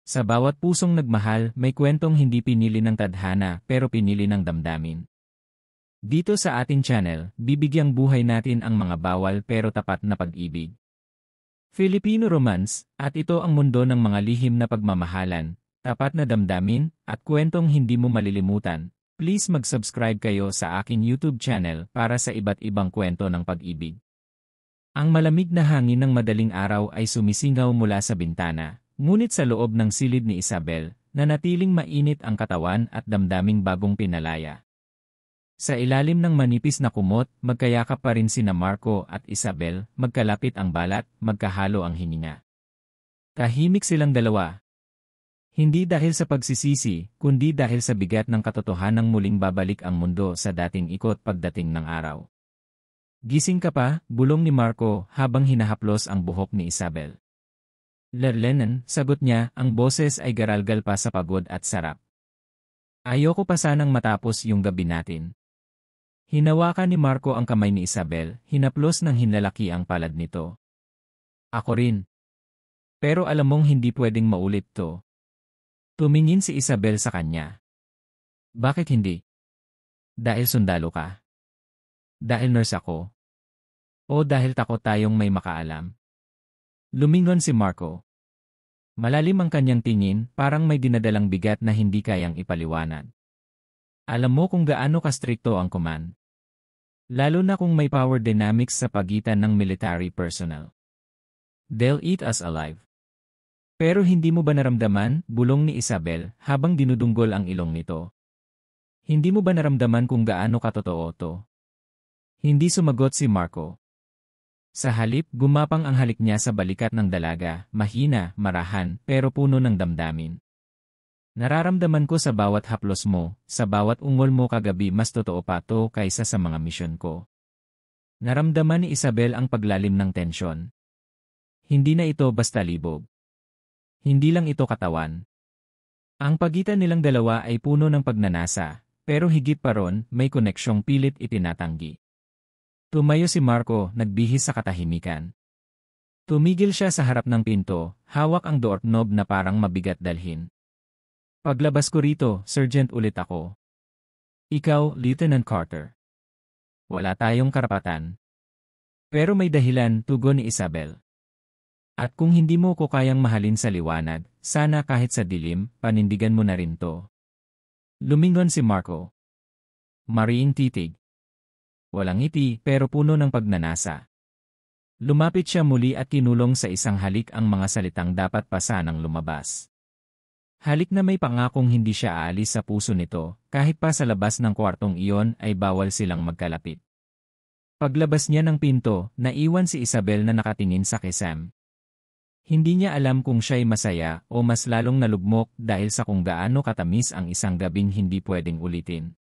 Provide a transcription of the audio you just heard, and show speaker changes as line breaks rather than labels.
Sa bawat pusong nagmahal, may kwentong hindi pinili ng tadhana pero pinili ng damdamin. Dito sa ating channel, bibigyang buhay natin ang mga bawal pero tapat na pag-ibig. Filipino romance, at ito ang mundo ng mga lihim na pagmamahalan, tapat na damdamin, at kwentong hindi mo malilimutan. Please mag-subscribe kayo sa aking YouTube channel para sa iba't ibang kwento ng pag-ibig. Ang malamig na hangin ng madaling araw ay sumisingaw mula sa bintana, ngunit sa loob ng silid ni Isabel, nanatiling mainit ang katawan at damdaming bagong pinalaya. Sa ilalim ng manipis na kumot, magkayakap pa rin sina Marco at Isabel, magkalapit ang balat, magkahalo ang hininga. Tahimik silang dalawa. Hindi dahil sa pagsisisi, kundi dahil sa bigat ng katotohanang muling babalik ang mundo sa dating ikot pagdating ng araw. Gising ka pa, bulong ni Marco habang hinahaplos ang buhok ni Isabel. Lerlenan, sagot niya, ang boses ay garalgal pa sa pagod at sarap. Ayoko pa sanang matapos yung gabi natin. Hinawakan ni Marco ang kamay ni Isabel, hinaplos ng hinlalaki ang palad nito. Ako rin. Pero alam mong hindi pwedeng maulit to. Tumingin si Isabel sa kanya. Bakit hindi? Dahil sundalo ka? Dahil nurse ako? O dahil takot tayong may makaalam? Lumingon si Marco. Malalim ang kanyang tingin, parang may dinadalang bigat na hindi kayang ipaliwanag. Alam mo kung gaano kastrikto ang command. Lalo na kung may power dynamics sa pagitan ng military personnel. They'll eat us alive. Pero hindi mo ba naramdaman, bulong ni Isabel, habang dinudunggol ang ilong nito? Hindi mo ba naramdaman kung gaano katotoo to? Hindi sumagot si Marco. Sa halip, gumapang ang halik niya sa balikat ng dalaga, mahina, marahan, pero puno ng damdamin. Nararamdaman ko sa bawat haplos mo, sa bawat ungol mo kagabi mas totoo pa to kaysa sa mga misyon ko. Naramdaman ni Isabel ang paglalim ng tensyon. Hindi na ito basta libog. Hindi lang ito katawan. Ang pagitan nilang dalawa ay puno ng pagnanasa, pero higit pa ron, may koneksyong pilit itinatanggi. Tumayo si Marco, nagbihis sa katahimikan. Tumigil siya sa harap ng pinto, hawak ang doorknob na parang mabigat dalhin. Paglabas ko rito, Sergeant ulit ako. Ikaw, Lieutenant Carter. Wala tayong karapatan. Pero may dahilan, tugon ni Isabel. At kung hindi mo ko kayang mahalin sa liwanag, sana kahit sa dilim, panindigan mo na rin to. Lumingon si Marco. Mariing titig. Walang ngiti, pero puno ng pagnanasa. Lumapit siya muli at kinulong sa isang halik ang mga salitang dapat pa sanang lumabas. Halik na may pangakong hindi siya aalis sa puso nito, kahit pa sa labas ng kwartong iyon ay bawal silang magkalapit. Paglabas niya ng pinto, naiwan si Isabel na nakatingin sa Sam. Hindi niya alam kung siya'y masaya o mas lalong nalugmok dahil sa kung gaano katamis ang isang gabing hindi pwedeng ulitin.